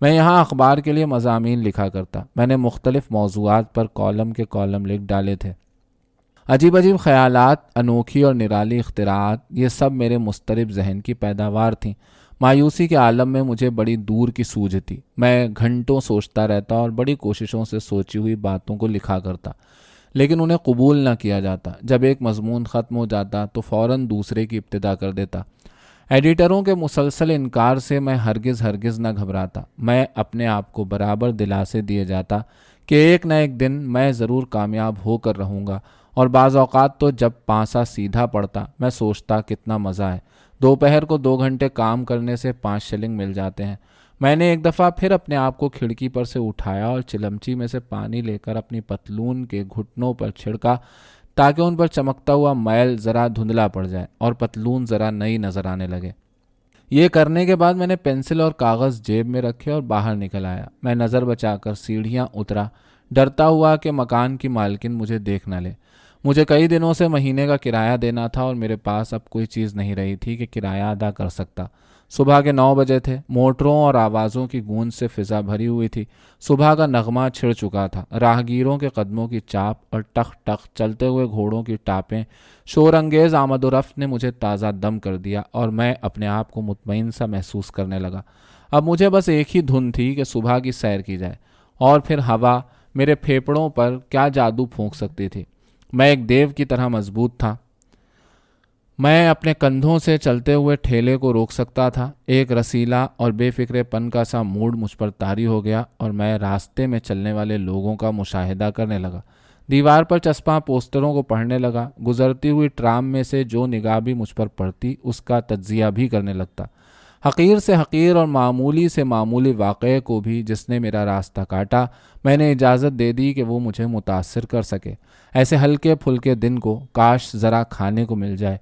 میں یہاں اخبار کے لیے مضامین لکھا کرتا۔ میں نے مختلف موضوعات پر کالم کے کالم لکھ ڈالے تھے۔ عجیب عجیب خیالات، انوکھی اور نرالی اختراعات، یہ سب میرے مضطرب ذہن کی پیداوار تھیں۔ مایوسی کے عالم میں مجھے بڑی دور کی سوجھ تھی۔ میں گھنٹوں سوچتا رہتا اور بڑی کوششوں سے سوچی ہوئی باتوں کو لکھا کرتا، لیکن انہیں قبول نہ کیا جاتا۔ جب ایک مضمون ختم ہو جاتا تو فوراً دوسرے کی ابتدا کر دیتا۔ ایڈیٹروں کے مسلسل انکار سے میں ہرگز نہ گھبراتا۔ میں اپنے آپ کو برابر دلاسے دیے جاتا کہ ایک نہ ایک دن میں ضرور کامیاب ہو کر رہوں گا، اور بعض اوقات تو جب پانسا سیدھا پڑتا میں سوچتا کتنا مزہ ہے، دوپہر کو 2 گھنٹے کام کرنے سے 5 شلنگ مل جاتے ہیں۔ میں نے ایک دفعہ پھر اپنے آپ کو کھڑکی پر سے اٹھایا اور چلمچی میں سے پانی لے کر اپنی پتلون کے گھٹنوں پر چھڑکا تاکہ ان پر چمکتا ہوا میل ذرا دھندلا پڑ جائے اور پتلون ذرا نئی نظر آنے لگے۔ یہ کرنے کے بعد میں نے پینسل اور کاغذ جیب میں رکھے اور باہر نکل آیا۔ میں نظر بچا کر سیڑھیاں اترا، ڈرتا ہوا کہ مکان کی مالکن مجھے دیکھ نہ لے۔ مجھے کئی دنوں سے مہینے کا کرایہ دینا تھا اور میرے پاس اب کوئی چیز نہیں رہی تھی کہ کرایہ ادا کر سکتا۔ صبح کے 9 بجے تھے۔ موٹروں اور آوازوں کی گونج سے فضا بھری ہوئی تھی۔ صبح کا نغمہ چھڑ چکا تھا۔ راہگیروں کے قدموں کی چاپ اور ٹخ ٹخ چلتے ہوئے گھوڑوں کی ٹاپیں، شور انگیز آمد و رفت نے مجھے تازہ دم کر دیا اور میں اپنے آپ کو مطمئن سا محسوس کرنے لگا۔ اب مجھے بس ایک ہی دھن تھی کہ صبح کی سیر کی جائے، اور پھر ہوا میرے پھیپڑوں پر کیا جادو پھونک سکتی تھی۔ میں ایک دیو کی طرح مضبوط تھا۔ میں اپنے کندھوں سے چلتے ہوئے ٹھیلے کو روک سکتا تھا۔ ایک رسیلا اور بے فکرے پن کا سا موڈ مجھ پر طاری ہو گیا اور میں راستے میں چلنے والے لوگوں کا مشاہدہ کرنے لگا۔ دیوار پر چسپاں پوسٹروں کو پڑھنے لگا۔ گزرتی ہوئی ٹرام میں سے جو نگاہ بھی مجھ پر پڑتی اس کا تجزیہ بھی کرنے لگتا۔ حقیر سے حقیر اور معمولی سے معمولی واقعے کو بھی جس نے میرا راستہ کاٹا، میں نے اجازت دے دی کہ وہ مجھے متاثر کر سکے۔ ایسے ہلکے پھلکے دن کو کاش ذرا کھانے کو مل جائے۔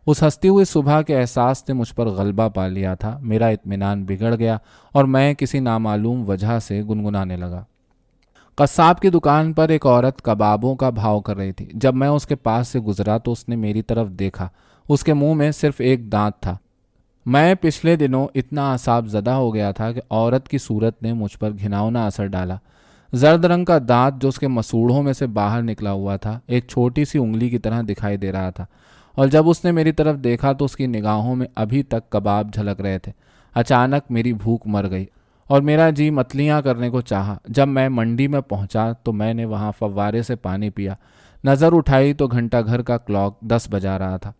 اس ہستی ہوئی صبح کے احساس نے مجھ پر غلبہ پا لیا تھا۔ میرا اطمینان بگڑ گیا اور میں کسی نامعلوم وجہ سے گنگنانے لگا۔ قصاب کی دکان پر ایک عورت کبابوں کا بھاؤ کر رہی تھی۔ جب میں اس کے پاس سے گزرا تو اس نے میری طرف دیکھا۔ اس کے منہ میں صرف ایک دانت تھا۔ میں پچھلے دنوں اتنا اعصاب زدہ ہو گیا تھا کہ عورت کی صورت نے مجھ پر گھناؤنا اثر ڈالا۔ زرد رنگ کا دانت جو اس کے مسوڑھوں میں سے باہر نکلا ہوا تھا ایک چھوٹی سی انگلی کی طرح دکھائی دے رہا تھا، اور جب اس نے میری طرف دیکھا تو اس کی نگاہوں میں ابھی تک کباب جھلک رہے تھے۔ اچانک میری بھوک مر گئی اور میرا جی متلیاں کرنے کو چاہا۔ جب میں منڈی میں پہنچا تو میں نے وہاں فوارے سے پانی پیا۔ نظر اٹھائی تو گھنٹہ گھر کا کلاک 10 بجا رہا تھا۔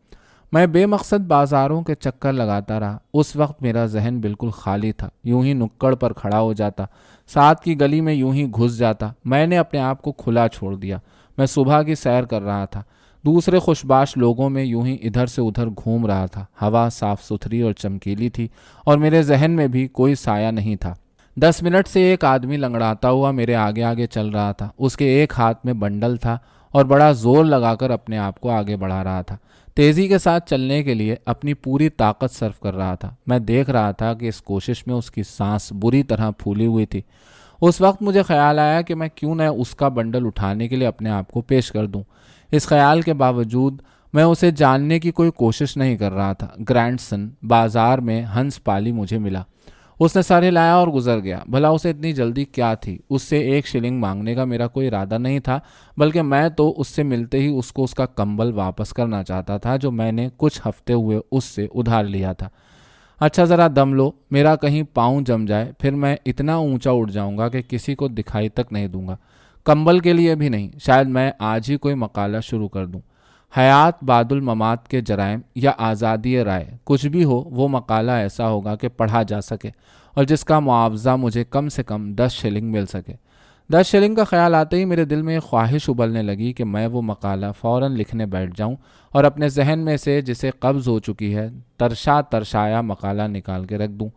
میں بے مقصد بازاروں کے چکر لگاتا رہا۔ اس وقت میرا ذہن بالکل خالی تھا۔ یوں ہی نکڑ پر کھڑا ہو جاتا، ساتھ کی گلی میں یوں ہی گھس جاتا۔ میں نے اپنے آپ کو کھلا چھوڑ دیا۔ میں صبح کی سیر کر رہا تھا، دوسرے خوشباش لوگوں میں یوں ہی ادھر سے ادھر گھوم رہا تھا۔ ہوا صاف ستھری اور چمکیلی تھی اور میرے ذہن میں بھی کوئی سایہ نہیں تھا۔ 10 منٹ سے ایک آدمی لنگڑاتا ہوا میرے آگے آگے چل رہا تھا۔ اس کے ایک ہاتھ میں بنڈل تھا اور بڑا زور لگا کر اپنے آپ کو آگے بڑھا رہا تھا۔ تیزی کے ساتھ چلنے کے لیے اپنی پوری طاقت صرف کر رہا تھا۔ میں دیکھ رہا تھا کہ اس کوشش میں اس کی سانس بری طرح پھولی ہوئی تھی۔ اس وقت مجھے خیال آیا کہ میں کیوں نہ اس کا بنڈل اٹھانے کے لیے اپنے آپ کو پیش کر دوں۔ اس خیال کے باوجود میں اسے جاننے کی کوئی کوشش نہیں کر رہا تھا۔ گرینڈسن بازار میں ہنس پالی مجھے ملا۔ اس نے سر ہلایا اور گزر گیا۔ بھلا اسے اتنی جلدی کیا تھی؟ اس سے 1 شلنگ مانگنے کا میرا کوئی ارادہ نہیں تھا، بلکہ میں تو اس سے ملتے ہی اس کو اس کا کمبل واپس کرنا چاہتا تھا جو میں نے کچھ ہفتے ہوئے اس سے ادھار لیا تھا۔ اچھا ذرا دم لو، میرا کہیں پاؤں جم جائے، پھر میں اتنا اونچا اٹھ جاؤں گا کہ کسی کو دکھائی تک نہیں دوں گا۔ کمبل کے لیے بھی نہیں، شاید میں آج ہی کوئی مقالہ شروع کر دوں۔ حیات بعد الممات کے جرائم یا آزادی رائے، کچھ بھی ہو، وہ مقالہ ایسا ہوگا کہ پڑھا جا سکے اور جس کا معاوضہ مجھے کم سے کم 10 شلنگ مل سکے۔ 10 شلنگ کا خیال آتے ہی میرے دل میں ایک خواہش ابلنے لگی کہ میں وہ مقالہ فوراً لکھنے بیٹھ جاؤں اور اپنے ذہن میں سے جسے قبض ہو چکی ہے ترشایا مقالہ نکال کے رکھ دوں۔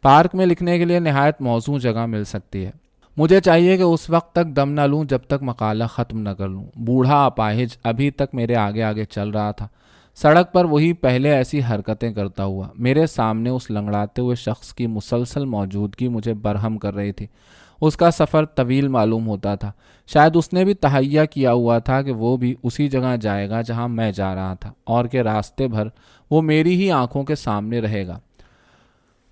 پارک میں لکھنے کے لیے نہایت موزوں جگہ مل سکتی ہے۔ مجھے چاہیے کہ اس وقت تک دم نہ لوں جب تک مقالہ ختم نہ کر لوں۔ بوڑھا اپاہج ابھی تک میرے آگے آگے چل رہا تھا، سڑک پر وہی پہلے ایسی حرکتیں کرتا ہوا۔ میرے سامنے اس لنگڑاتے ہوئے شخص کی مسلسل موجودگی مجھے برہم کر رہی تھی۔ اس کا سفر طویل معلوم ہوتا تھا۔ شاید اس نے بھی تہیہ کیا ہوا تھا کہ وہ بھی اسی جگہ جائے گا جہاں میں جا رہا تھا، اور کہ راستے بھر وہ میری ہی آنکھوں کے سامنے رہے گا۔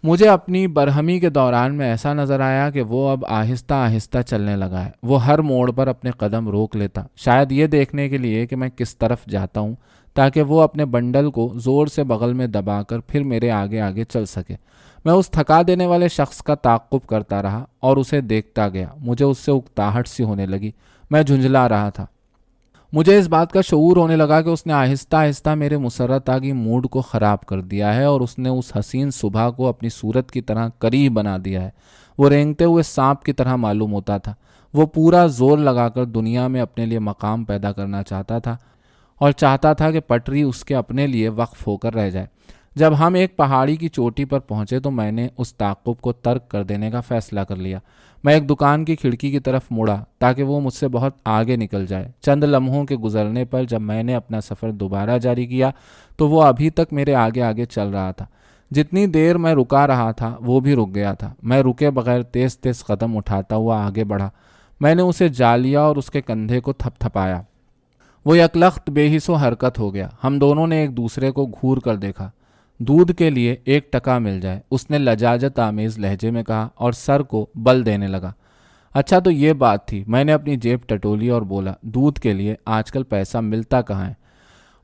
مجھے اپنی برہمی کے دوران میں ایسا نظر آیا کہ وہ اب آہستہ آہستہ چلنے لگا ہے۔ وہ ہر موڑ پر اپنے قدم روک لیتا، شاید یہ دیکھنے کے لیے کہ میں کس طرف جاتا ہوں، تاکہ وہ اپنے بنڈل کو زور سے بغل میں دبا کر پھر میرے آگے آگے چل سکے۔ میں اس تھکا دینے والے شخص کا تعاقب کرتا رہا اور اسے دیکھتا گیا۔ مجھے اس سے اکتاہٹ سی ہونے لگی، میں جھنجھلا رہا تھا۔ مجھے اس بات کا شعور ہونے لگا کہ اس نے آہستہ آہستہ میرے مسرتاگی موڈ کو خراب کر دیا ہے اور اس نے اس حسین صبح کو اپنی صورت کی طرح قریب بنا دیا ہے۔ وہ رینگتے ہوئے سانپ کی طرح معلوم ہوتا تھا۔ وہ پورا زور لگا کر دنیا میں اپنے لیے مقام پیدا کرنا چاہتا تھا اور چاہتا تھا کہ پٹری اس کے اپنے لیے وقف ہو کر رہ جائے۔ جب ہم ایک پہاڑی کی چوٹی پر پہنچے تو میں نے اس تعاقب کو ترک کر دینے کا فیصلہ کر لیا۔ میں ایک دکان کی کھڑکی کی طرف مڑا تاکہ وہ مجھ سے بہت آگے نکل جائے۔ چند لمحوں کے گزرنے پر جب میں نے اپنا سفر دوبارہ جاری کیا تو وہ ابھی تک میرے آگے آگے چل رہا تھا۔ جتنی دیر میں رکا رہا تھا وہ بھی رک گیا تھا۔ میں رکے بغیر تیز تیز قدم اٹھاتا ہوا آگے بڑھا۔ میں نے اسے جا لیا اور اس کے کندھے کو تھپ تھپایا۔ وہ یکلخت بے حس و حرکت ہو گیا۔ ہم دونوں نے ایک دوسرے کو گھور کر دیکھا۔ دودھ کے لیے 1 ٹکا مل جائے، اس نے لجاجت آمیز لہجے میں کہا اور سر کو بل دینے لگا۔ اچھا تو یہ بات تھی۔ میں نے اپنی جیب ٹٹولی اور بولا، دودھ کے لیے آج کل پیسہ ملتا کہاں ہے؟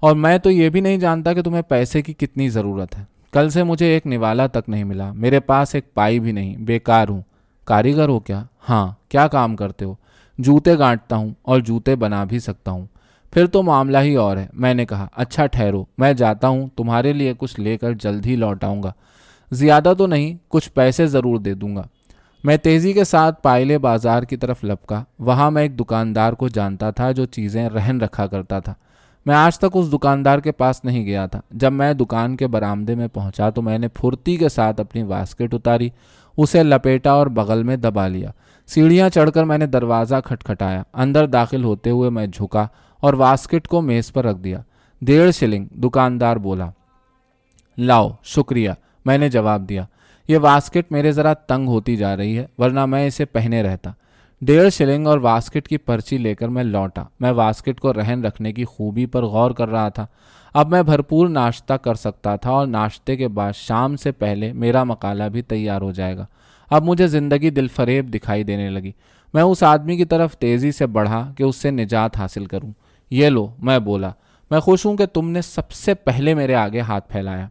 اور میں تو یہ بھی نہیں جانتا کہ تمہیں پیسے کی کتنی ضرورت ہے۔ کل سے مجھے ایک نوالا تک نہیں ملا، میرے پاس ایک پائی بھی نہیں، بیکار ہوں۔ کاریگر ہو کیا؟ ہاں۔ کیا کام کرتے ہو؟ جوتے گانٹتا ہوں اور جوتے بنا بھی سکتا ہوں۔ پھر تو معاملہ ہی اور ہے، میں نے کہا۔ اچھا ٹھہرو، میں جاتا ہوں، تمہارے لیے کچھ لے کر جلد ہی لوٹ آؤں گا۔ زیادہ تو نہیں، کچھ پیسے ضرور دے دوں گا۔ میں تیزی کے ساتھ پائلے بازار کی طرف لپکا۔ وہاں میں ایک دکاندار کو جانتا تھا جو چیزیں رہن رکھا کرتا تھا۔ میں آج تک اس دکاندار کے پاس نہیں گیا تھا۔ جب میں دکان کے برآمدے میں پہنچا تو میں نے پھرتی کے ساتھ اپنی واسکٹ اتاری، اسے لپیٹا اور بغل میں دبا لیا۔ سیڑھیاں چڑھ کر میں نے دروازہ کھٹکھٹایا۔ اندر داخل ہوتے ہوئے میں جھکا اور واسکٹ کو میز پر رکھ دیا۔ 1.5 شلنگ، دکاندار بولا۔ لاؤ، شکریہ، میں نے جواب دیا۔ یہ واسکٹ میرے ذرا تنگ ہوتی جا رہی ہے، ورنہ میں اسے پہنے رہتا۔ 1.5 شلنگ اور واسکٹ کی پرچی لے کر میں لوٹا۔ میں واسکٹ کو رہن رکھنے کی خوبی پر غور کر رہا تھا۔ اب میں بھرپور ناشتہ کر سکتا تھا اور ناشتے کے بعد شام سے پہلے میرا مقالہ بھی تیار ہو جائے گا۔ اب مجھے زندگی دل فریب دکھائی دینے لگی۔ میں اس آدمی کی طرف تیزی سے بڑھا کہ اس سے نجات حاصل کروں۔ یہ لو، میں بولا، میں خوش ہوں کہ تم نے سب سے پہلے میرے آگے ہاتھ پھیلایا۔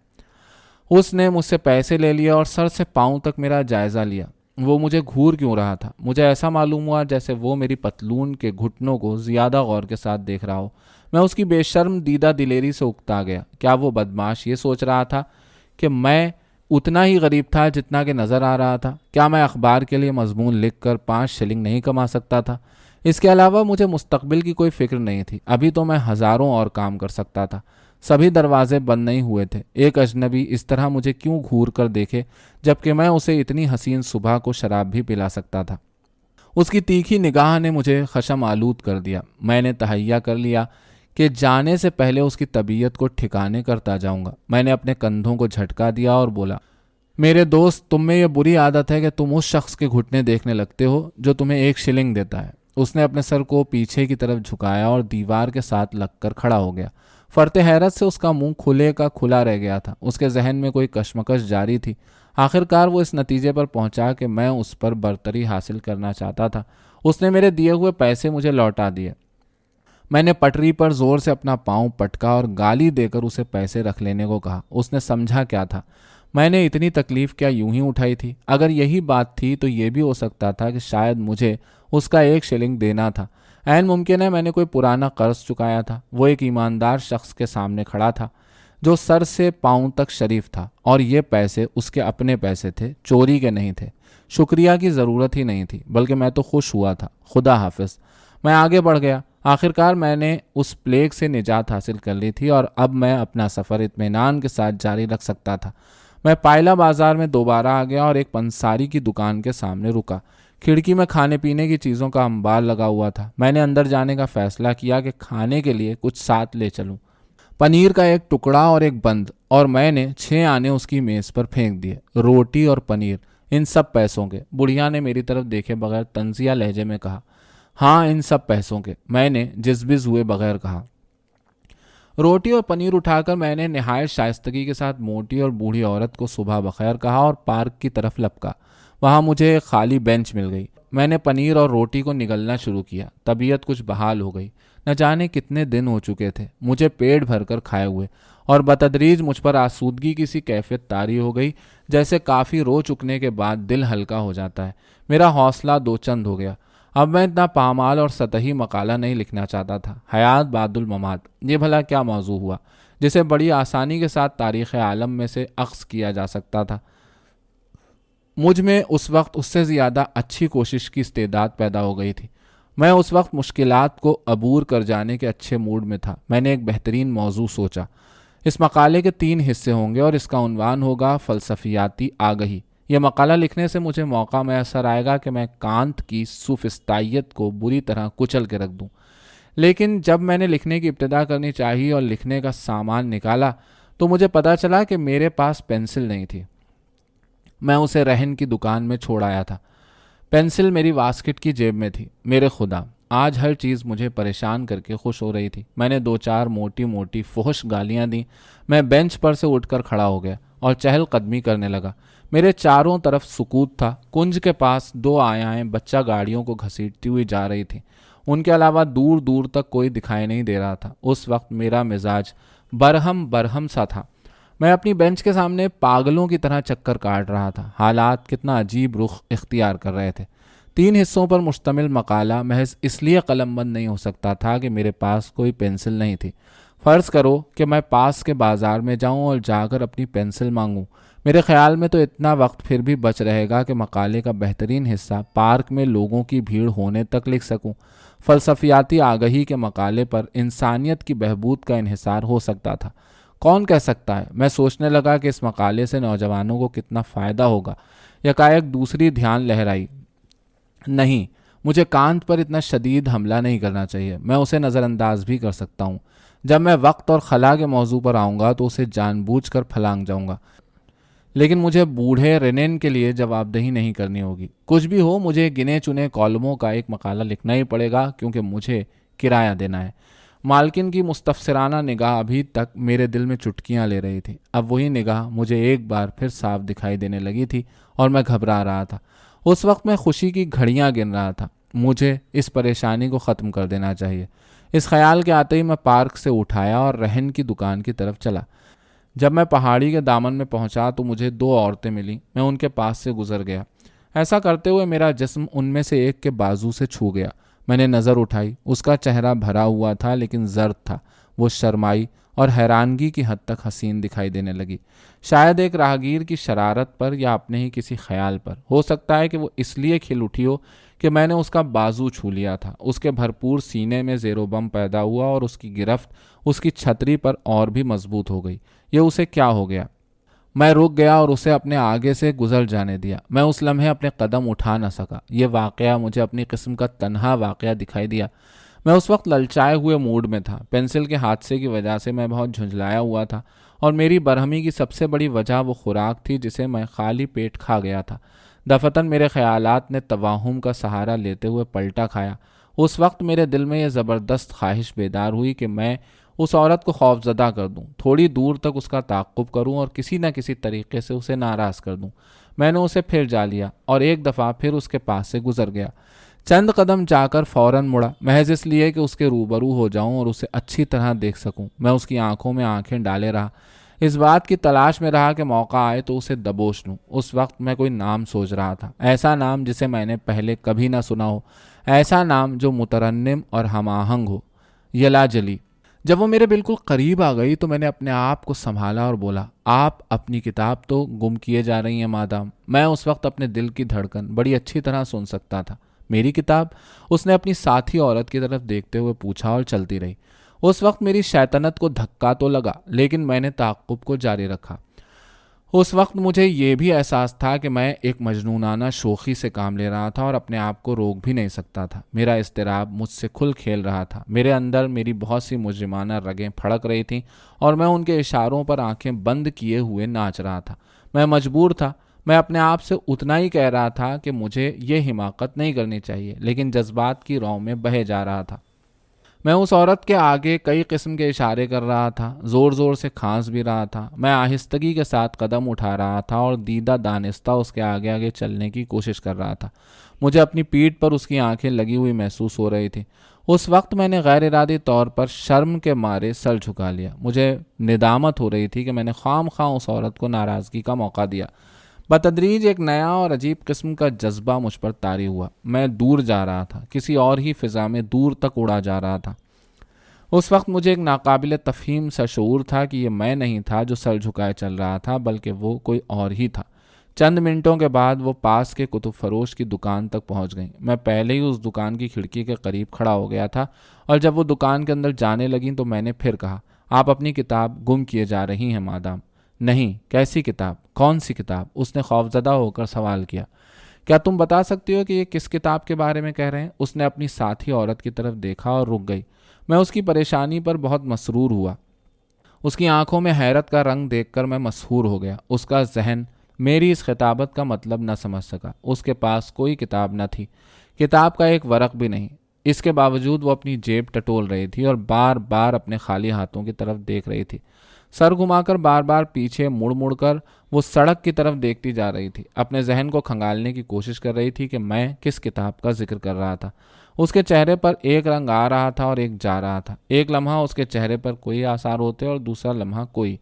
اس نے مجھ سے پیسے لے لیا اور سر سے پاؤں تک میرا جائزہ لیا۔ وہ مجھے گھور کیوں رہا تھا؟ مجھے ایسا معلوم ہوا جیسے وہ میری پتلون کے گھٹنوں کو زیادہ غور کے ساتھ دیکھ رہا ہو۔ میں اس کی بے شرم دیدہ دلیری سے اکتا گیا۔ کیا وہ بدماش یہ سوچ رہا تھا کہ میں اتنا ہی غریب تھا جتنا کہ نظر آ رہا تھا؟ کیا میں اخبار کے لیے مضمون لکھ کر 5 شلنگ نہیں کما سکتا تھا؟ اس کے علاوہ مجھے مستقبل کی کوئی فکر نہیں تھی۔ ابھی تو میں ہزاروں اور کام کر سکتا تھا۔ سبھی دروازے بند نہیں ہوئے تھے۔ ایک اجنبی اس طرح مجھے کیوں گھور کر دیکھے جبکہ میں اسے اتنی حسین صبح کو شراب بھی پلا سکتا تھا؟ اس کی تیکھی نگاہ نے مجھے خشم آلود کر دیا۔ میں نے تہیہ کر لیا کہ جانے سے پہلے اس کی طبیعت کو ٹھکانے کرتا جاؤں گا۔ میں نے اپنے کندھوں کو جھٹکا دیا اور بولا، میرے دوست، تم میں یہ بری عادت ہے کہ تم اس شخص کے گھٹنے دیکھنے لگتے ہو جو تمہیں 1 شلنگ دیتا ہے۔ اس نے اپنے سر کو پیچھے کی طرف جھکایا اور دیوار کے ساتھ لگ کر کھڑا ہو گیا۔ فرط حیرت سے اس کا منہ کھلے کا کھلا رہ گیا تھا۔ اس کے ذہن میں کوئی کشمکش جاری تھی۔ آخرکار وہ اس نتیجے پر پہنچا کہ میں اس پر برتری حاصل کرنا چاہتا تھا۔ اس نے میرے دیے ہوئے پیسے مجھے لوٹا دیے۔ میں نے پٹری پر زور سے اپنا پاؤں پٹکا اور گالی دے کر اسے پیسے رکھ لینے کو کہا۔ اس نے سمجھا کیا تھا؟ میں نے اتنی تکلیف کیا یوں ہی اٹھائی تھی؟ اگر یہی بات تھی تو یہ بھی ہو سکتا تھا کہ شاید مجھے اس کا 1 شلنگ دینا تھا۔ عین ممکن ہے میں نے کوئی پرانا قرض چکایا تھا۔ وہ ایک ایماندار شخص کے سامنے کھڑا تھا جو سر سے پاؤں تک شریف تھا، اور یہ پیسے اس کے اپنے پیسے تھے، چوری کے نہیں تھے۔ شکریہ کی ضرورت ہی نہیں تھی، بلکہ میں تو خوش ہوا تھا۔ خدا حافظ۔ میں آگے بڑھ گیا۔ آخرکار میں نے اس پلیگ سے نجات حاصل کر لی تھی اور اب میں اپنا سفر اطمینان کے ساتھ جاری رکھ سکتا تھا۔ میں پائلا بازار میں دوبارہ آ گیا اور ایک پنساری کی دکان کے سامنے رکا۔ کھڑکی میں کھانے پینے کی چیزوں کا انبار لگا ہوا تھا۔ میں نے اندر جانے کا فیصلہ کیا کہ کھانے کے لیے کچھ ساتھ لے چلوں۔ پنیر کا ایک ٹکڑا اور ایک بند، اور میں نے 6 آنے اس کی میز پر پھینک دیے۔ روٹی اور پنیر، ان سب پیسوں کے؟ بڑھیا نے میری طرف دیکھے بغیر طنزیہ لہجے میں کہا۔ ہاں، ان سب پیسوں کے، میں نے جزبز ہوئے بغیر کہا۔ روٹی اور پنیر اٹھا کر میں نے نہایت شائستگی کے ساتھ موٹی اور بوڑھی عورت کو صبح بخیر کہا اور پارک کی طرف لپکا۔ وہاں مجھے ایک خالی بینچ مل گئی۔ میں نے پنیر اور روٹی کو نگلنا شروع کیا۔ طبیعت کچھ بحال ہو گئی۔ نہ جانے کتنے دن ہو چکے تھے مجھے پیٹ بھر کر کھائے ہوئے، اور بتدریج مجھ پر آسودگی کی سی کیفیت طاری ہو گئی جیسے کافی رو چکنے کے بعد دل ہلکا ہو جاتا ہے۔ میرا حوصلہ دو چند ہو گیا۔ اب میں اتنا پامال اور سطحی مقالہ نہیں لکھنا چاہتا تھا۔ حیات بعد الممات، یہ بھلا کیا موضوع ہوا جسے بڑی آسانی کے ساتھ تاریخ عالم میں سے اخذ کیا جا سکتا تھا؟ مجھ میں اس وقت اس سے زیادہ اچھی کوشش کی استعداد پیدا ہو گئی تھی۔ میں اس وقت مشکلات کو عبور کر جانے کے اچھے موڈ میں تھا۔ میں نے ایک بہترین موضوع سوچا۔ اس مقالے کے 3 حصے ہوں گے اور اس کا عنوان ہوگا فلسفیاتی آگہی۔ یہ مقالہ لکھنے سے مجھے موقع میسر آئے گا کہ میں کانت کی سوفسطائیت کو بری طرح کچل کے رکھ دوں۔ لیکن جب میں نے لکھنے کی ابتدا کرنی چاہی اور لکھنے کا سامان نکالا تو مجھے پتا چلا کہ میرے پاس پینسل نہیں تھی۔ میں اسے رہن کی دکان میں چھوڑ آیا تھا۔ پینسل میری واسکٹ کی جیب میں تھی۔ میرے خدا، آج ہر چیز مجھے پریشان کر کے خوش ہو رہی تھی۔ میں نے 2-4 موٹی موٹی فحش گالیاں دیں۔ میں بینچ پر سے اٹھ کر کھڑا ہو گیا اور چہل قدمی کرنے لگا۔ میرے چاروں طرف سکوت تھا۔ کنج کے پاس 2 آیائیں بچہ گاڑیوں کو گھسیٹتی ہوئی جا رہی تھیں۔ ان کے علاوہ دور دور تک کوئی دکھائی نہیں دے رہا تھا۔ اس وقت میرا مزاج برہم سا تھا۔ میں اپنی بینچ کے سامنے پاگلوں کی طرح چکر کاٹ رہا تھا۔ حالات کتنا عجیب رخ اختیار کر رہے تھے۔ 3 حصوں پر مشتمل مقالہ محض اس لیے قلم بند نہیں ہو سکتا تھا کہ میرے پاس کوئی پینسل نہیں تھی۔ فرض کرو کہ میں پاس کے بازار میں جاؤں اور جا کر اپنی پینسل مانگوں۔ میرے خیال میں تو اتنا وقت پھر بھی بچ رہے گا کہ مقالے کا بہترین حصہ پارک میں لوگوں کی بھیڑ ہونے تک لکھ سکوں۔ فلسفیاتی آگہی کے مقالے پر انسانیت کی بہبود کا انحصار ہو سکتا تھا۔ کون کہہ سکتا ہے؟ میں سوچنے لگا کہ اس مقالے سے نوجوانوں کو کتنا فائدہ ہوگا۔ یکایک دوسری دھیان لہرائی، نہیں، مجھے کانت پر اتنا شدید حملہ نہیں کرنا چاہیے۔ میں اسے نظر انداز بھی کر سکتا ہوں۔ جب میں وقت اور خلا کے موضوع پر آؤں گا تو اسے جان بوجھ کر پھلانگ جاؤں گا، لیکن مجھے بوڑھے رینین کے لیے جواب دہی نہیں کرنی ہوگی۔ کچھ بھی ہو، مجھے گنے چنے کالموں کا ایک مقالہ لکھنا ہی پڑے گا کیونکہ مجھے کرایہ دینا ہے۔ مالکن کی مستفسرانہ نگاہ ابھی تک میرے دل میں چٹکیاں لے رہی تھی۔ اب وہی نگاہ مجھے ایک بار پھر صاف دکھائی دینے لگی تھی اور میں گھبرا رہا تھا۔ اس وقت میں خوشی کی گھڑیاں گن رہا تھا۔ مجھے اس پریشانی کو ختم کر دینا چاہیے۔ اس خیال کے آتے ہی میں پارک سے اٹھایا اور رہن کی دکان کی طرف چلا۔ جب میں پہاڑی کے دامن میں پہنچا تو مجھے 2 عورتیں ملیں۔ میں ان کے پاس سے گزر گیا۔ ایسا کرتے ہوئے میرا جسم ان میں سے ایک کے بازو سے چھو گیا۔ میں نے نظر اٹھائی۔ اس کا چہرہ بھرا ہوا تھا لیکن زرد تھا۔ وہ شرمائی اور حیرانگی کی حد تک حسین دکھائی دینے لگی، شاید ایک راہگیر کی شرارت پر یا اپنے ہی کسی خیال پر۔ ہو سکتا ہے کہ وہ اس لیے کھل اٹھی ہو کہ میں نے اس کا بازو چھو لیا تھا۔ اس کے بھرپور سینے میں زیر و بم پیدا ہوا اور اس کی گرفت اس کی چھتری پر اور بھی مضبوط ہو گئی۔ یہ اسے کیا ہو گیا؟ میں رک گیا اور اسے اپنے آگے سے گزر جانے دیا۔ میں اس لمحے اپنے قدم اٹھا نہ سکا۔ یہ واقعہ مجھے اپنی قسم کا تنہا واقعہ دکھائی دیا۔ میں اس وقت للچائے ہوئے موڈ میں تھا۔ پینسل کے حادثے کی وجہ سے میں بہت جھنجھلایا ہوا تھا اور میری برہمی کی سب سے بڑی وجہ وہ خوراک تھی جسے میں خالی پیٹ کھا گیا تھا۔ دفعتاً میرے خیالات نے توہم کا سہارا لیتے ہوئے پلٹا کھایا۔ اس وقت میرے دل میں یہ زبردست خواہش بیدار ہوئی کہ میں اس عورت کو خوفزدہ کر دوں، تھوڑی دور تک اس کا تعقب کروں اور کسی نہ کسی طریقے سے اسے ناراض کر دوں۔ میں نے اسے پھر جا لیا اور ایک دفعہ پھر اس کے پاس سے گزر گیا۔ چند قدم جا کر فوراً مڑا، محض اس لیے کہ اس کے روبرو ہو جاؤں اور اسے اچھی طرح دیکھ سکوں۔ میں اس کی آنکھوں میں آنکھیں ڈالے رہا، اس بات کی تلاش میں رہا کہ موقع آئے تو اسے دبوچ لوں۔ اس وقت میں کوئی نام سوچ رہا تھا، ایسا نام جسے میں نے پہلے کبھی نہ سنا ہو، ایسا نام جو مترنم اور ہم آہنگ ہو، یلا جلی۔ جب وہ میرے بالکل قریب آ گئی تو میں نے اپنے آپ کو سنبھالا اور بولا، آپ اپنی کتاب تو گم کیے جا رہی ہیں مادام۔ میں اس وقت اپنے دل کی دھڑکن بڑی اچھی طرح سن سکتا تھا۔ میری کتاب؟ اس نے اپنی ساتھی عورت کی طرف دیکھتے ہوئے پوچھا اور چلتی رہی۔ اس وقت میری شیطنت کو دھکا تو لگا لیکن میں نے تعقب کو جاری رکھا۔ اس وقت مجھے یہ بھی احساس تھا کہ میں ایک مجنونانہ شوخی سے کام لے رہا تھا اور اپنے آپ کو روک بھی نہیں سکتا تھا۔ میرا اضطراب مجھ سے کھل کھیل رہا تھا۔ میرے اندر میری بہت سی مجرمانہ رگیں پھڑک رہی تھیں اور میں ان کے اشاروں پر آنکھیں بند کیے ہوئے ناچ رہا تھا۔ میں مجبور تھا۔ میں اپنے آپ سے اتنا ہی کہہ رہا تھا کہ مجھے یہ حماقت نہیں کرنی چاہیے، لیکن جذبات کی رو میں بہے جا رہا تھا۔ میں اس عورت کے آگے کئی قسم کے اشارے کر رہا تھا، زور زور سے کھانس بھی رہا تھا۔ میں آہستگی کے ساتھ قدم اٹھا رہا تھا اور دیدہ دانستہ اس کے آگے آگے چلنے کی کوشش کر رہا تھا۔ مجھے اپنی پیٹھ پر اس کی آنکھیں لگی ہوئی محسوس ہو رہی تھی۔ اس وقت میں نے غیر ارادی طور پر شرم کے مارے سر جھکا لیا۔ مجھے ندامت ہو رہی تھی کہ میں نے خام خواہ اس عورت کو ناراضگی کا موقع دیا۔ بتدریج ایک نیا اور عجیب قسم کا جذبہ مجھ پر طاری ہوا۔ میں دور جا رہا تھا، کسی اور ہی فضا میں دور تک اڑا جا رہا تھا۔ اس وقت مجھے ایک ناقابل تفہیم سا شعور تھا کہ یہ میں نہیں تھا جو سر جھکائے چل رہا تھا، بلکہ وہ کوئی اور ہی تھا۔ چند منٹوں کے بعد وہ پاس کے کتب فروش کی دکان تک پہنچ گئیں۔ میں پہلے ہی اس دکان کی کھڑکی کے قریب کھڑا ہو گیا تھا، اور جب وہ دکان کے اندر جانے لگیں تو میں نے پھر کہا، آپ اپنی کتاب گم کیے جا رہی ہیں مادام۔ نہیں، کیسی کتاب؟ کون سی کتاب؟ اس نے خوفزدہ ہو کر سوال کیا۔ کیا تم بتا سکتی ہو کہ یہ کس کتاب کے بارے میں کہہ رہے ہیں؟ اس نے اپنی ساتھی عورت کی طرف دیکھا اور رک گئی۔ میں اس کی پریشانی پر بہت مسرور ہوا۔ اس کی آنکھوں میں حیرت کا رنگ دیکھ کر میں مسحور ہو گیا۔ اس کا ذہن میری اس خطابت کا مطلب نہ سمجھ سکا۔ اس کے پاس کوئی کتاب نہ تھی، کتاب کا ایک ورق بھی نہیں۔ اس کے باوجود وہ اپنی جیب ٹٹول رہی تھی اور بار بار اپنے خالی ہاتھوں کی طرف دیکھ رہی تھی۔ سر گھما کر بار بار پیچھے مڑ مڑ کر وہ سڑک کی طرف دیکھتی جا رہی تھی، اپنے ذہن کو کھنگالنے کی کوشش کر رہی تھی کہ میں کس کتاب کا ذکر کر رہا تھا۔ اس کے چہرے پر ایک رنگ آ رہا تھا اور ایک جا رہا تھا۔ ایک لمحہ اس کے چہرے پر کوئی آثار ہوتے اور دوسرا لمحہ کوئی۔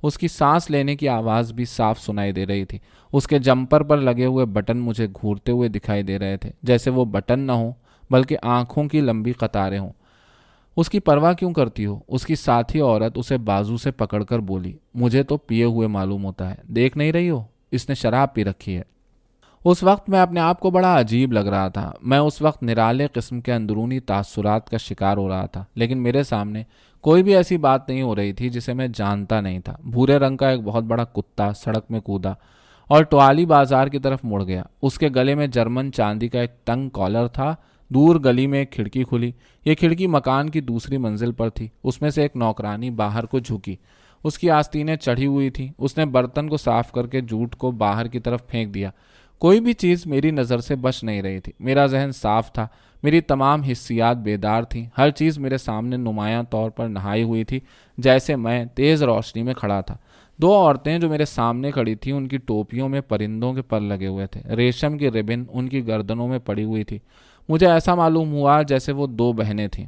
اس کی سانس لینے کی آواز بھی صاف سنائی دے رہی تھی۔ اس کے جمپر پر لگے ہوئے بٹن مجھے گھورتے ہوئے دکھائی دے رہے تھے، جیسے وہ بٹن نہ ہوں بلکہ آنکھوں کی لمبی قطاریں ہوں۔ اس کی پرواہ کیوں کرتی ہو؟ اس کی ساتھی عورت اسے بازو سے پکڑ کر بولی۔ مجھے تو پیے ہوئے معلوم ہوتا ہے، دیکھ نہیں رہی ہو؟ اس نے شراب پی رکھی ہے۔ اس وقت میں اپنے آپ کو بڑا عجیب لگ رہا تھا۔ میں اس وقت نرالے قسم کے اندرونی تاثرات کا شکار ہو رہا تھا، لیکن میرے سامنے کوئی بھی ایسی بات نہیں ہو رہی تھی جسے میں جانتا نہیں تھا۔ بھورے رنگ کا ایک بہت بڑا کتا سڑک میں کودا اور ٹوالی بازار کی طرف مڑ گیا۔ اس کے گلے میں جرمن چاندی کا ایک تنگ کالر تھا۔ دور گلی میں ایک کھڑکی کھلی۔ یہ کھڑکی مکان کی دوسری منزل پر تھی۔ اس میں سے ایک نوکرانی باہر کو جھکی، اس کی آستینیں چڑھی ہوئی تھیں۔ اس نے برتن کو صاف کر کے جوٹ کو باہر کی طرف پھینک دیا۔ کوئی بھی چیز میری نظر سے بچ نہیں رہی تھی۔ میرا ذہن صاف تھا، میری تمام حسیات بیدار تھیں۔ ہر چیز میرے سامنے نمایاں طور پر نہائی ہوئی تھی، جیسے میں تیز روشنی میں کھڑا تھا۔ دو عورتیں جو میرے سامنے کھڑی تھیں، ان کی ٹوپیوں میں پرندوں کے پر لگے ہوئے تھے۔ ریشم کی ربن ان کی گردنوں میں پڑی ہوئی تھی۔ مجھے ایسا معلوم ہوا جیسے وہ دو بہنیں تھیں۔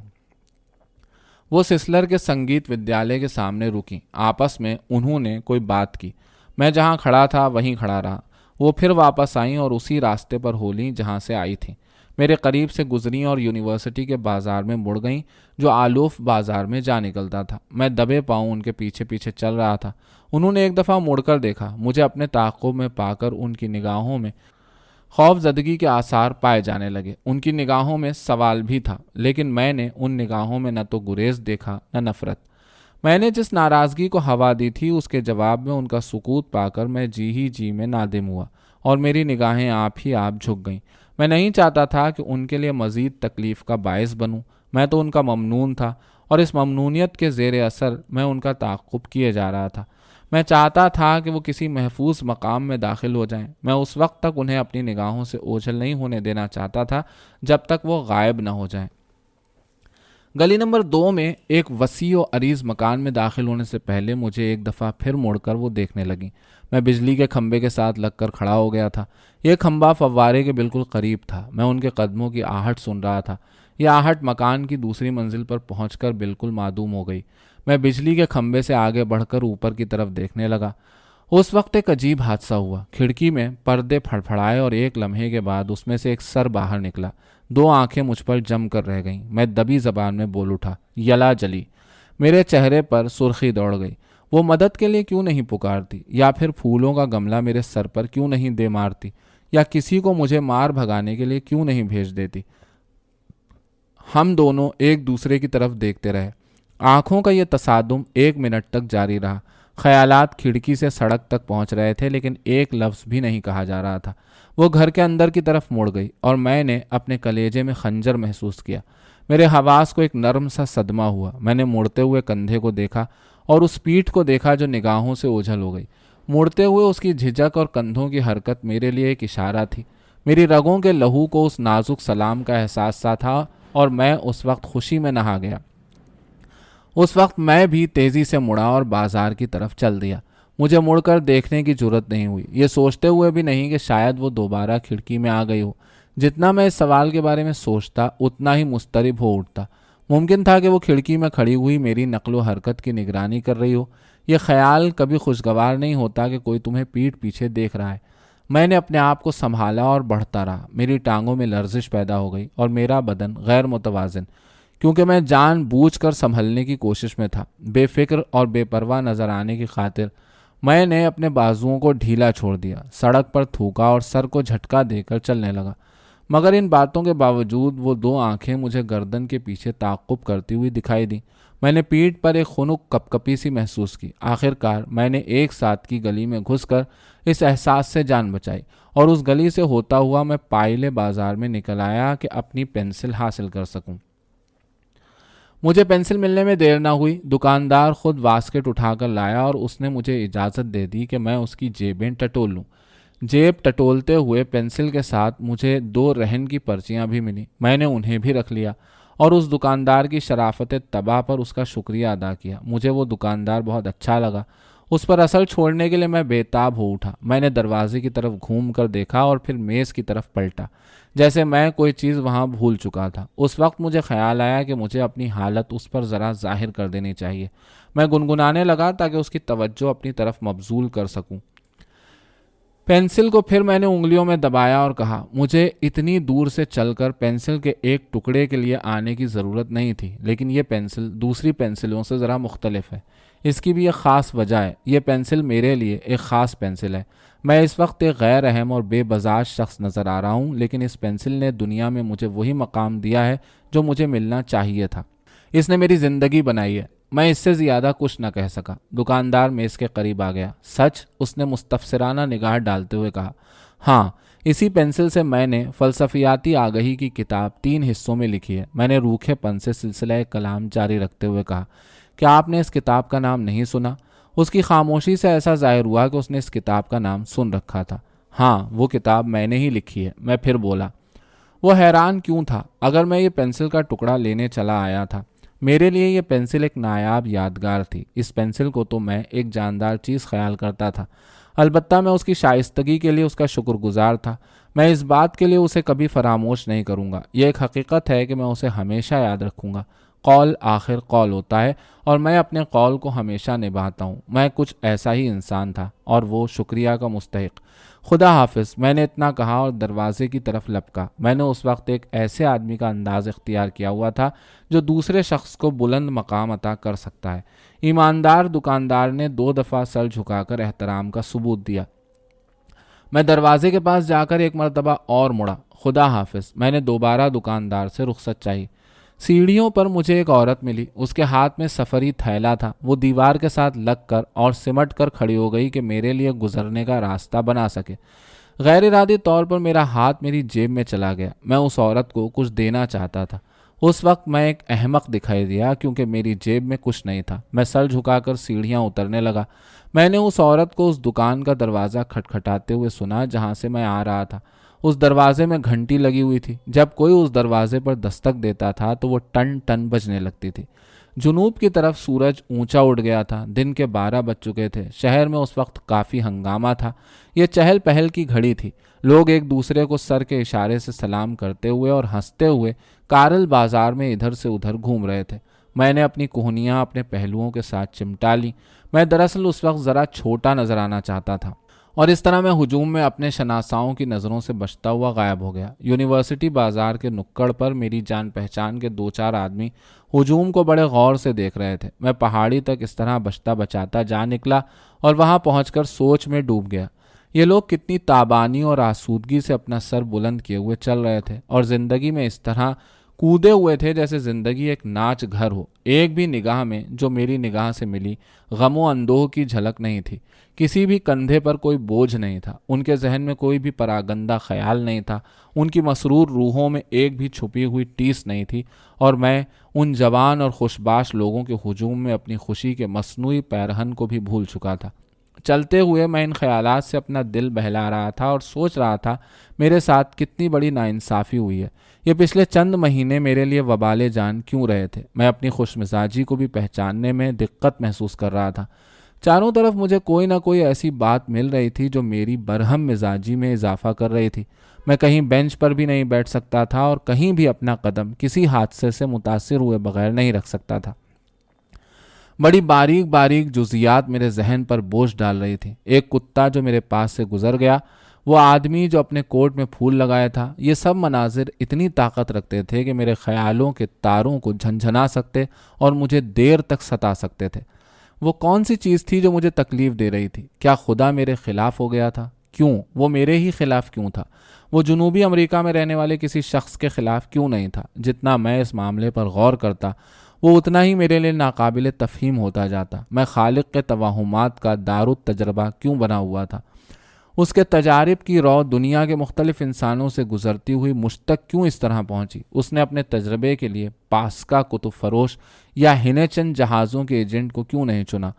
وہ سسلر کے سنگیت ودیالیہ کے سامنے رکیں۔ آپس میں انہوں نے کوئی بات کی۔ میں جہاں کھڑا تھا وہیں کھڑا رہا۔ وہ پھر واپس آئیں اور اسی راستے پر ہو لیں جہاں سے آئی تھیں۔ میرے قریب سے گزریں اور یونیورسٹی کے بازار میں مڑ گئیں، جو آلوف بازار میں جا نکلتا تھا۔ میں دبے پاؤں ان کے پیچھے پیچھے چل رہا تھا۔ انہوں نے ایک دفعہ مڑ کر دیکھا۔ مجھے اپنے تعاقب میں پا کر ان کی نگاہوں میں خوف زدگی کے آثار پائے جانے لگے۔ ان کی نگاہوں میں سوال بھی تھا، لیکن میں نے ان نگاہوں میں نہ تو گریز دیکھا نہ نفرت۔ میں نے جس ناراضگی کو ہوا دی تھی، اس کے جواب میں ان کا سکوت پا کر میں جی ہی جی میں نادم ہوا اور میری نگاہیں آپ ہی آپ جھک گئیں۔ میں نہیں چاہتا تھا کہ ان کے لیے مزید تکلیف کا باعث بنوں۔ میں تو ان کا ممنون تھا، اور اس ممنونیت کے زیر اثر میں ان کا تعاقب کیے جا رہا تھا۔ میں چاہتا تھا کہ وہ کسی محفوظ مقام میں داخل ہو جائیں۔ میں اس وقت تک انہیں اپنی نگاہوں سے اوجھل نہیں ہونے دینا چاہتا تھا جب تک وہ غائب نہ ہو جائیں۔ گلی نمبر 2 میں ایک وسیع و عریض مکان میں داخل ہونے سے پہلے مجھے ایک دفعہ پھر مڑ کر وہ دیکھنے لگیں۔ میں بجلی کے کھمبے کے ساتھ لگ کر کھڑا ہو گیا تھا۔ یہ کھمبا فوارے کے بالکل قریب تھا۔ میں ان کے قدموں کی آہٹ سن رہا تھا۔ یہ آہٹ مکان کی دوسری منزل پر پہنچ کر بالکل معدوم ہو گئی۔ میں بجلی کے کھمبے سے آگے بڑھ کر اوپر کی طرف دیکھنے لگا۔ اس وقت ایک عجیب حادثہ ہوا۔ کھڑکی میں پردے پھڑپھڑائے اور ایک لمحے کے بعد اس میں سے ایک سر باہر نکلا۔ دو آنکھیں مجھ پر جم کر رہ گئیں۔ میں دبی زبان میں بول اٹھا، یلا جلی۔ میرے چہرے پر سرخی دوڑ گئی۔ وہ مدد کے لیے کیوں نہیں پکارتی، یا پھر پھولوں کا گملہ میرے سر پر کیوں نہیں دے مارتی، یا کسی کو مجھے مار بھگانے کے لیے کیوں نہیں بھیج دیتی۔ ہم دونوں ایک دوسرے کی طرف دیکھتے رہے۔ آنکھوں کا یہ تصادم 1 منٹ تک جاری رہا۔ خیالات کھڑکی سے سڑک تک پہنچ رہے تھے، لیکن ایک لفظ بھی نہیں کہا جا رہا تھا۔ وہ گھر کے اندر کی طرف مڑ گئی اور میں نے اپنے کلیجے میں خنجر محسوس کیا۔ میرے حواس کو ایک نرم سا صدمہ ہوا۔ میں نے مڑتے ہوئے کندھے کو دیکھا اور اس پیٹھ کو دیکھا جو نگاہوں سے اوجھل ہو گئی۔ مڑتے ہوئے اس کی جھجک اور کندھوں کی حرکت میرے لیے ایک اشارہ تھی۔ میری رگوں کے لہو کو اس نازک سلام کا احساس سا تھا اور میں اس وقت خوشی میں نہا گیا۔ اس وقت میں بھی تیزی سے مڑا اور بازار کی طرف چل دیا۔ مجھے مڑ کر دیکھنے کی جرت نہیں ہوئی، یہ سوچتے ہوئے بھی نہیں کہ شاید وہ دوبارہ کھڑکی میں آ گئی ہو۔ جتنا میں اس سوال کے بارے میں سوچتا اتنا ہی مضطرب ہو اٹھتا۔ ممکن تھا کہ وہ کھڑکی میں کھڑی ہوئی میری نقل و حرکت کی نگرانی کر رہی ہو۔ یہ خیال کبھی خوشگوار نہیں ہوتا کہ کوئی تمہیں پیٹھ پیچھے دیکھ رہا ہے۔ میں نے اپنے آپ کو سنبھالا اور بڑھتا رہا۔ میری ٹانگوں میں لرزش پیدا ہو گئی اور میرا بدن غیر متوازن، کیونکہ میں جان بوجھ کر سنبھلنے کی کوشش میں تھا۔ بے فکر اور بے پرواہ نظر آنے کی خاطر میں نے اپنے بازوؤں کو ڈھیلا چھوڑ دیا، سڑک پر تھوکا اور سر کو جھٹکا دے کر چلنے لگا۔ مگر ان باتوں کے باوجود وہ دو آنکھیں مجھے گردن کے پیچھے تعقب کرتی ہوئی دکھائی دیں۔ میں نے پیٹھ پر ایک خنک کپ کپی سی محسوس کی۔ آخر کار میں نے ایک ساتھ کی گلی میں گھس کر اس احساس سے جان بچائی اور اس گلی سے ہوتا ہوا میں پائلے بازار میں نکل آیا کہ اپنی پینسل حاصل کر سکوں۔ مجھے پینسل ملنے میں دیر نہ ہوئی۔ دکاندار خود واسکٹ اٹھا کر لایا اور اس نے مجھے اجازت دے دی کہ میں اس کی جیبیں ٹٹول لوں۔ جیب ٹٹولتے ہوئے پینسل کے ساتھ مجھے 2 رہن کی پرچیاں بھی ملی۔ میں نے انہیں بھی رکھ لیا اور اس دکاندار کی شرافت طبع پر اس کا شکریہ ادا کیا۔ مجھے وہ دکاندار بہت اچھا لگا۔ اس پر اثر چھوڑنے کے لیے میں بے تاب ہو اٹھا۔ میں نے دروازے کی طرف گھوم کر دیکھا اور پھر میز کی طرف پلٹا، جیسے میں کوئی چیز وہاں بھول چکا تھا۔ اس وقت مجھے خیال آیا کہ مجھے اپنی حالت اس پر ذرا ظاہر کر دینی چاہیے۔ میں گنگنانے لگا تاکہ اس کی توجہ اپنی طرف مبذول کر سکوں۔ پینسل کو پھر میں نے انگلیوں میں دبایا اور کہا، مجھے اتنی دور سے چل کر پینسل کے ایک ٹکڑے کے لیے آنے کی ضرورت نہیں تھی، لیکن یہ پینسل دوسری پینسلوں سے ذرا مختلف ہے۔ اس کی بھی ایک خاص وجہ ہے۔ یہ پینسل میرے لیے ایک خاص پینسل ہے۔ میں اس وقت ایک غیر اہم اور بے بزاج شخص نظر آ رہا ہوں، لیکن اس پینسل نے دنیا میں مجھے وہی مقام دیا ہے جو مجھے ملنا چاہیے تھا۔ اس نے میری زندگی بنائی ہے۔ میں اس سے زیادہ کچھ نہ کہہ سکا۔ دکاندار میز کے قریب آ گیا۔ سچ؟ اس نے مستفسرانہ نگاہ ڈالتے ہوئے کہا۔ ہاں، اسی پینسل سے میں نے فلسفیاتی آگہی کی کتاب 3 حصوں میں لکھی ہے۔ میں نے روکھے پن سے سلسلہ کلام جاری رکھتے ہوئے کہا، کیا آپ نے اس کتاب کا نام نہیں سنا؟ اس کی خاموشی سے ایسا ظاہر ہوا کہ اس نے اس کتاب کا نام سن رکھا تھا۔ ہاں، وہ کتاب میں نے ہی لکھی ہے، میں پھر بولا۔ وہ حیران کیوں تھا؟ اگر میں یہ پینسل کا ٹکڑا لینے چلا آیا تھا، میرے لیے یہ پینسل ایک نایاب یادگار تھی۔ اس پینسل کو تو میں ایک جاندار چیز خیال کرتا تھا، البتہ میں اس کی شائستگی کے لیے اس کا شکر گزار تھا۔ میں اس بات کے لیے اسے کبھی فراموش نہیں کروں گا۔ یہ ایک حقیقت ہے کہ میں اسے ہمیشہ یاد رکھوں گا۔ قول آخر قول ہوتا ہے اور میں اپنے قول کو ہمیشہ نبھاتا ہوں۔ میں کچھ ایسا ہی انسان تھا اور وہ شکریہ کا مستحق۔ خدا حافظ، میں نے اتنا کہا اور دروازے کی طرف لپکا۔ میں نے اس وقت ایک ایسے آدمی کا انداز اختیار کیا ہوا تھا جو دوسرے شخص کو بلند مقام عطا کر سکتا ہے۔ ایماندار دکاندار نے 2 دفعہ سر جھکا کر احترام کا ثبوت دیا۔ میں دروازے کے پاس جا کر ایک مرتبہ اور مڑا۔ خدا حافظ، میں نے دوبارہ دکاندار سے رخصت چاہی۔ سیڑھیوں پر مجھے ایک عورت ملی۔ اس کے ہاتھ میں سفری تھیلا تھا۔ وہ دیوار کے ساتھ لگ کر اور سمٹ کر کھڑی ہو گئی کہ میرے لیے گزرنے کا راستہ بنا سکے۔ غیر ارادی طور پر میرا ہاتھ میری جیب میں چلا گیا۔ میں اس عورت کو کچھ دینا چاہتا تھا۔ اس وقت میں ایک احمق دکھائی دیا کیونکہ میری جیب میں کچھ نہیں تھا۔ میں سر جھکا کر سیڑھیاں اترنے لگا۔ میں نے اس عورت کو اس دکان کا دروازہ کھٹکھٹاتے ہوئے سنا جہاں سے میں آ رہا تھا۔ اس دروازے میں گھنٹی لگی ہوئی تھی۔ جب کوئی اس دروازے پر دستک دیتا تھا تو وہ ٹن ٹن بجنے لگتی تھی۔ جنوب کی طرف سورج اونچا اٹھ گیا تھا۔ دن کے 12 بج چکے تھے۔ شہر میں اس وقت کافی ہنگامہ تھا۔ یہ چہل پہل کی گھڑی تھی۔ لوگ ایک دوسرے کو سر کے اشارے سے سلام کرتے ہوئے اور ہنستے ہوئے کارل بازار میں ادھر سے ادھر گھوم رہے تھے۔ میں نے اپنی کوہنیاں اپنے پہلوؤں کے ساتھ چمٹا لی۔ میں دراصل اس وقت ذرا چھوٹا نظر آنا چاہتا تھا اور اس طرح میں ہجوم میں اپنے شناساؤں کی نظروں سے بچتا ہوا غائب ہو گیا۔ یونیورسٹی بازار کے نکڑ پر میری جان پہچان کے 2-4 آدمی ہجوم کو بڑے غور سے دیکھ رہے تھے۔ میں پہاڑی تک اس طرح بچتا بچاتا جا نکلا اور وہاں پہنچ کر سوچ میں ڈوب گیا۔ یہ لوگ کتنی تابانی اور آسودگی سے اپنا سر بلند کیے ہوئے چل رہے تھے اور زندگی میں اس طرح کودے ہوئے تھے جیسے زندگی ایک ناچ گھر ہو۔ ایک بھی نگاہ میں جو میری نگاہ سے ملی غم و اندوہ کی جھلک نہیں تھی۔ کسی بھی کندھے پر کوئی بوجھ نہیں تھا۔ ان کے ذہن میں کوئی بھی پراگندہ خیال نہیں تھا۔ ان کی مسرور روحوں میں ایک بھی چھپی ہوئی ٹیس نہیں تھی اور میں ان جوان اور خوشباش لوگوں کے ہجوم میں اپنی خوشی کے مصنوعی پیرہن کو بھی بھول چکا تھا۔ چلتے ہوئے میں ان خیالات سے اپنا دل بہلا رہا تھا اور سوچ رہا تھا میرے ساتھ کتنی بڑی ناانصافی ہوئی ہے۔ یہ پچھلے چند مہینے میرے لیے وبال جان کیوں رہے تھے؟ میں اپنی خوش مزاجی کو بھی پہچاننے میں دقت محسوس کر رہا تھا۔ چاروں طرف مجھے کوئی نہ کوئی ایسی بات مل رہی تھی جو میری برہم مزاجی میں اضافہ کر رہی تھی۔ میں کہیں بینچ پر بھی نہیں بیٹھ سکتا تھا اور کہیں بھی اپنا قدم کسی حادثے سے متاثر ہوئے بغیر نہیں رکھ سکتا تھا۔ بڑی باریک باریک جزیات میرے ذہن پر بوجھ ڈال رہی تھی۔ ایک کتا جو میرے پاس سے گزر گیا، وہ آدمی جو اپنے کوٹ میں پھول لگایا تھا، یہ سب مناظر اتنی طاقت رکھتے تھے کہ میرے خیالوں کے تاروں کو جھنجھنا سکتے اور مجھے دیر تک ستا سکتے تھے۔ وہ کون سی چیز تھی جو مجھے تکلیف دے رہی تھی؟ کیا خدا میرے خلاف ہو گیا تھا؟ کیوں؟ وہ میرے ہی خلاف کیوں تھا؟ وہ جنوبی امریکہ میں رہنے والے کسی شخص کے خلاف کیوں نہیں تھا؟ جتنا میں اس معاملے پر غور کرتا، وہ اتنا ہی میرے لیے ناقابل تفہیم ہوتا جاتا۔ میں خالق کے توہمات کا دارالتجربہ کیوں بنا ہوا تھا؟ اس کے تجارب کی رو دنیا کے مختلف انسانوں سے گزرتی ہوئی مجھ تک کیوں اس طرح پہنچی؟ اس نے اپنے تجربے کے لیے پاسکا کتب فروش یا ہنیچن جہازوں کے ایجنٹ کو کیوں نہیں چنا؟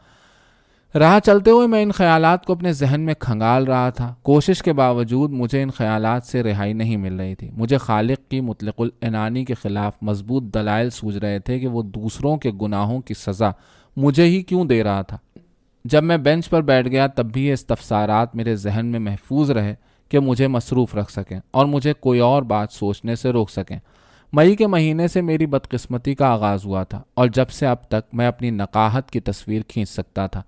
راہ چلتے ہوئے میں ان خیالات کو اپنے ذہن میں کھنگال رہا تھا۔ کوشش کے باوجود مجھے ان خیالات سے رہائی نہیں مل رہی تھی۔ مجھے خالق کی مطلق العنانی کے خلاف مضبوط دلائل سوجھ رہے تھے کہ وہ دوسروں کے گناہوں کی سزا مجھے ہی کیوں دے رہا تھا۔ جب میں بینچ پر بیٹھ گیا تب بھی یہ استفسارات میرے ذہن میں محفوظ رہے کہ مجھے مصروف رکھ سکیں اور مجھے کوئی اور بات سوچنے سے روک سکیں۔ مئی کے مہینے سے میری بدقسمتی کا آغاز ہوا تھا اور جب سے اب تک میں اپنی نقاہت کی تصویر کھینچ سکتا تھا۔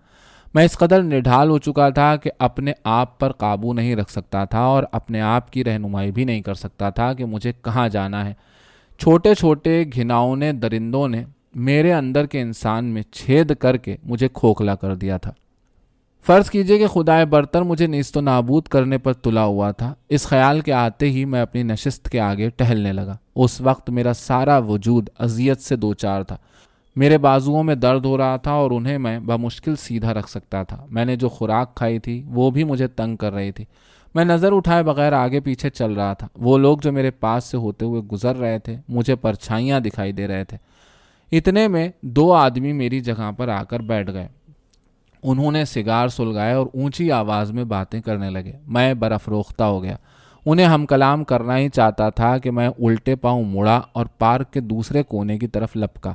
میں اس قدر نڈھال ہو چکا تھا کہ اپنے آپ پر قابو نہیں رکھ سکتا تھا اور اپنے آپ کی رہنمائی بھی نہیں کر سکتا تھا کہ مجھے کہاں جانا ہے۔ چھوٹے چھوٹے گھناؤنے درندوں نے میرے اندر کے انسان میں چھید کر کے مجھے کھوکھلا کر دیا تھا۔ فرض کیجئے کہ خدائے برتر مجھے نیست و نابود کرنے پر تلا ہوا تھا۔ اس خیال کے آتے ہی میں اپنی نشست کے آگے ٹہلنے لگا۔ اس وقت میرا سارا وجود اذیت سے دوچار تھا۔ میرے بازوؤں میں درد ہو رہا تھا اور انہیں میں بمشکل سیدھا رکھ سکتا تھا۔ میں نے جو خوراک کھائی تھی وہ بھی مجھے تنگ کر رہی تھی۔ میں نظر اٹھائے بغیر آگے پیچھے چل رہا تھا۔ وہ لوگ جو میرے پاس سے ہوتے ہوئے گزر رہے تھے مجھے پرچھائیاں دکھائی دے رہے تھے۔ اتنے میں 2 آدمی میری جگہ پر آ کر بیٹھ گئے۔ انہوں نے سگار سلگائے اور اونچی آواز میں باتیں کرنے لگے۔ میں برافروختہ ہو گیا۔ انہیں ہم کلام کرنا ہی چاہتا تھا کہ میں الٹے پاؤں مڑا اور پارک کے دوسرے کونے کی طرف لپکا۔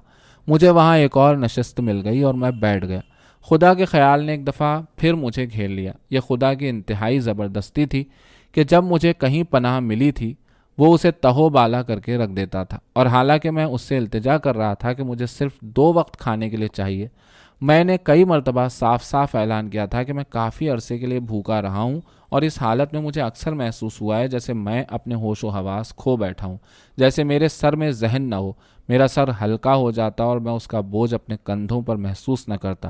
مجھے وہاں ایک اور نشست مل گئی اور میں بیٹھ گیا۔ خدا کے خیال نے ایک دفعہ پھر مجھے گھیر لیا۔ یہ خدا کی انتہائی زبردستی تھی کہ جب مجھے کہیں پناہ ملی تھی وہ اسے تہو بالا کر کے رکھ دیتا تھا، اور حالانکہ میں اس سے التجا کر رہا تھا کہ مجھے صرف 2 وقت کھانے کے لیے چاہیے، میں نے کئی مرتبہ صاف صاف اعلان کیا تھا کہ میں کافی عرصے کے لیے بھوکا رہا ہوں، اور اس حالت میں مجھے اکثر محسوس ہوا ہے جیسے میں اپنے ہوش و حواس کھو بیٹھا ہوں، جیسے میرے سر میں ذہن نہ ہو، میرا سر ہلکا ہو جاتا اور میں اس کا بوجھ اپنے کندھوں پر محسوس نہ کرتا۔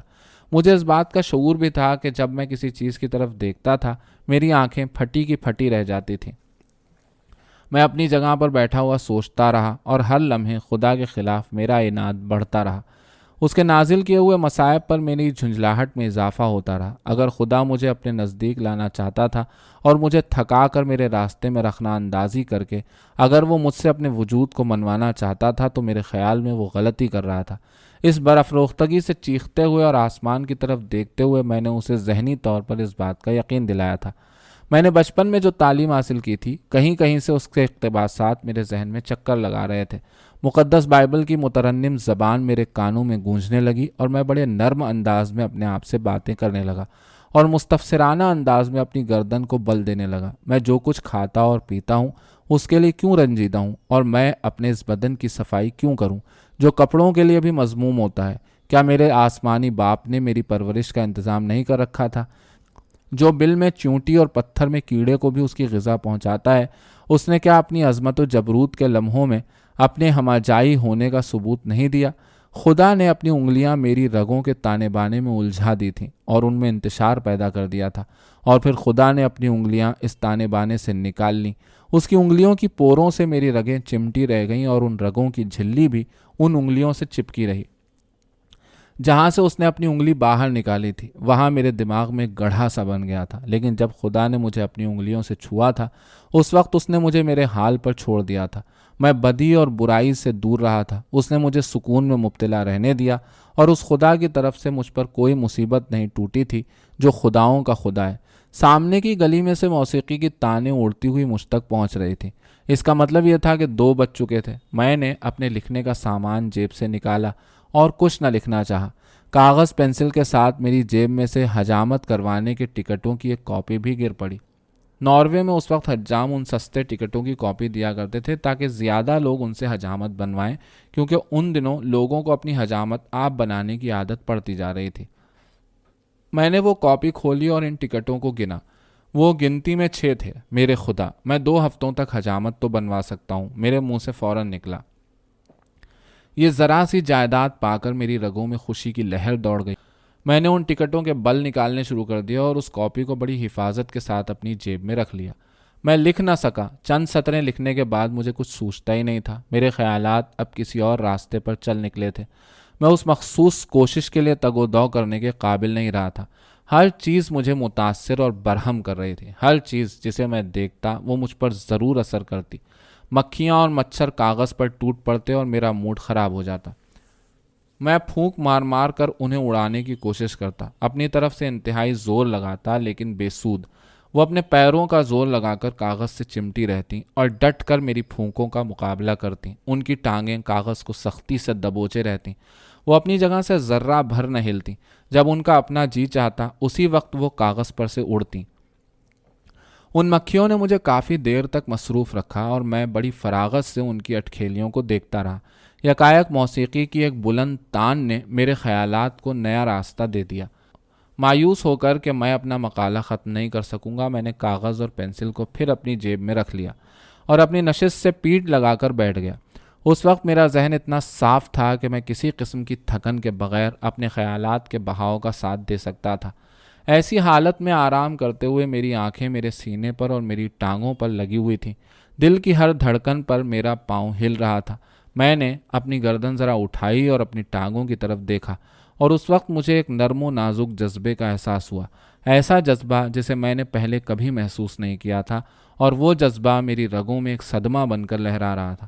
مجھے اس بات کا شعور بھی تھا کہ جب میں کسی چیز کی طرف دیکھتا تھا میری آنکھیں پھٹی کی پھٹی رہ جاتی تھیں۔ میں اپنی جگہ پر بیٹھا ہوا سوچتا رہا اور ہر لمحے خدا کے خلاف میرا عناد بڑھتا رہا۔ اس کے نازل کیے ہوئے مصائب پر میری جھنجھلاہٹ میں اضافہ ہوتا رہا۔ اگر خدا مجھے اپنے نزدیک لانا چاہتا تھا اور مجھے تھکا کر میرے راستے میں رخنہ اندازی کر کے اگر وہ مجھ سے اپنے وجود کو منوانا چاہتا تھا تو میرے خیال میں وہ غلطی کر رہا تھا۔ اس برافروختگی سے چیختے ہوئے اور آسمان کی طرف دیکھتے ہوئے میں نے اسے ذہنی طور پر اس بات کا یقین دلایا تھا۔ میں نے بچپن میں جو تعلیم حاصل کی تھی کہیں کہیں سے اس کے اقتباسات میرے ذہن میں چکر لگا رہے تھے۔ مقدس بائبل کی مترنم زبان میرے کانوں میں گونجنے لگی اور میں بڑے نرم انداز میں اپنے آپ سے باتیں کرنے لگا اور مستفسرانہ انداز میں اپنی گردن کو بل دینے لگا۔ میں جو کچھ کھاتا اور پیتا ہوں اس کے لیے کیوں رنجیدہ ہوں، اور میں اپنے اس بدن کی صفائی کیوں کروں جو کپڑوں کے لیے بھی مذموم ہوتا ہے؟ کیا میرے آسمانی باپ نے میری پرورش کا انتظام نہیں کر رکھا تھا؟ جو بل میں چونٹی اور پتھر میں کیڑے کو بھی اس کی غذا پہنچاتا ہے، اس نے کیا اپنی عظمت و جبروت کے لمحوں میں اپنے ہماجائی ہونے کا ثبوت نہیں دیا؟ خدا نے اپنی انگلیاں میری رگوں کے تانے بانے میں الجھا دی تھیں اور ان میں انتشار پیدا کر دیا تھا، اور پھر خدا نے اپنی انگلیاں اس تانے بانے سے نکال لیں۔ اس کی انگلیوں کی پوروں سے میری رگیں چمٹی رہ گئیں اور ان رگوں کی جھلی بھی ان انگلیوں سے چپکی رہی۔ جہاں سے اس نے اپنی انگلی باہر نکالی تھی وہاں میرے دماغ میں گڑھا سا بن گیا تھا، لیکن جب خدا نے مجھے اپنی انگلیوں سے چھوا تھا اس وقت اس نے مجھے میرے حال پر چھوڑ دیا تھا۔ میں بدی اور برائی سے دور رہا تھا۔ اس نے مجھے سکون میں مبتلا رہنے دیا اور اس خدا کی طرف سے مجھ پر کوئی مصیبت نہیں ٹوٹی تھی جو خداؤں کا خدا ہے۔ سامنے کی گلی میں سے موسیقی کی تانیں اڑتی ہوئی مجھ تک پہنچ رہی تھی۔ اس کا مطلب یہ تھا کہ 2 بج چکے تھے۔ میں نے اپنے لکھنے کا سامان جیب سے نکالا اور کچھ نہ لکھنا چاہا۔ کاغذ پینسل کے ساتھ میری جیب میں سے حجامت کروانے کے ٹکٹوں کی ایک کاپی بھی گر پڑی۔ ناروے میں اس وقت حجام ان سستے ٹکٹوں کی کاپی دیا کرتے تھے تاکہ زیادہ لوگ ان سے حجامت بنوائیں، کیونکہ ان دنوں لوگوں کو اپنی حجامت آپ بنانے کی عادت پڑتی جا رہی تھی۔ میں نے وہ کاپی کھولی اور ان ٹکٹوں کو گنا۔ وہ گنتی میں 6 تھے۔ میرے خدا، میں 2 ہفتوں تک حجامت تو بنوا سکتا ہوں، میرے منہ سے فوراً نکلا۔ یہ ذرا سی جائیداد پا کر میری رگوں میں خوشی کی لہر دوڑ گئی۔ میں نے ان ٹکٹوں کے بل نکالنے شروع کر دیا اور اس کاپی کو بڑی حفاظت کے ساتھ اپنی جیب میں رکھ لیا۔ میں لکھ نہ سکا۔ چند سطریں لکھنے کے بعد مجھے کچھ سوچتا ہی نہیں تھا۔ میرے خیالات اب کسی اور راستے پر چل نکلے تھے۔ میں اس مخصوص کوشش کے لیے تگ و دو کرنے کے قابل نہیں رہا تھا۔ ہر چیز مجھے متاثر اور برہم کر رہی تھی۔ ہر چیز جسے میں دیکھتا وہ مجھ پر ضرور اثر کرتی۔ مکھیاں اور مچھر کاغذ پر ٹوٹ پڑتے اور میرا موڈ خراب ہو جاتا۔ میں پھونک مار مار کر انہیں اڑانے کی کوشش کرتا، اپنی طرف سے انتہائی زور لگاتا، لیکن بے سود۔ وہ اپنے پیروں کا زور لگا کر کاغذ سے چمٹی رہتی اور ڈٹ کر میری پھونکوں کا مقابلہ کرتی۔ ان کی ٹانگیں کاغذ کو سختی سے دبوچے رہتی۔ وہ اپنی جگہ سے ذرہ بھر نہ ہلتی۔ جب ان کا اپنا جی چاہتا اسی وقت وہ کاغذ پر سے اڑتی۔ ان مکھیوں نے مجھے کافی دیر تک مصروف رکھا اور میں بڑی فراغت سے ان کی اٹکھیلیوں کو دیکھتا رہا۔ یکایک موسیقی کی ایک بلند تان نے میرے خیالات کو نیا راستہ دے دیا۔ مایوس ہو کر کہ میں اپنا مقالہ ختم نہیں کر سکوں گا، میں نے کاغذ اور پینسل کو پھر اپنی جیب میں رکھ لیا اور اپنی نشست سے پیٹھ لگا کر بیٹھ گیا۔ اس وقت میرا ذہن اتنا صاف تھا کہ میں کسی قسم کی تھکن کے بغیر اپنے خیالات کے بہاؤ کا ساتھ دے سکتا تھا۔ ایسی حالت میں آرام کرتے ہوئے میری آنکھیں میرے سینے پر اور میری ٹانگوں پر لگی ہوئی تھیں۔ دل کی ہر دھڑکن پر میرا پاؤں ہل رہا تھا۔ میں نے اپنی گردن ذرا اٹھائی اور اپنی ٹانگوں کی طرف دیکھا، اور اس وقت مجھے ایک نرم و نازک جذبے کا احساس ہوا، ایسا جذبہ جسے میں نے پہلے کبھی محسوس نہیں کیا تھا، اور وہ جذبہ میری رگوں میں ایک صدمہ بن کر لہرا رہا تھا۔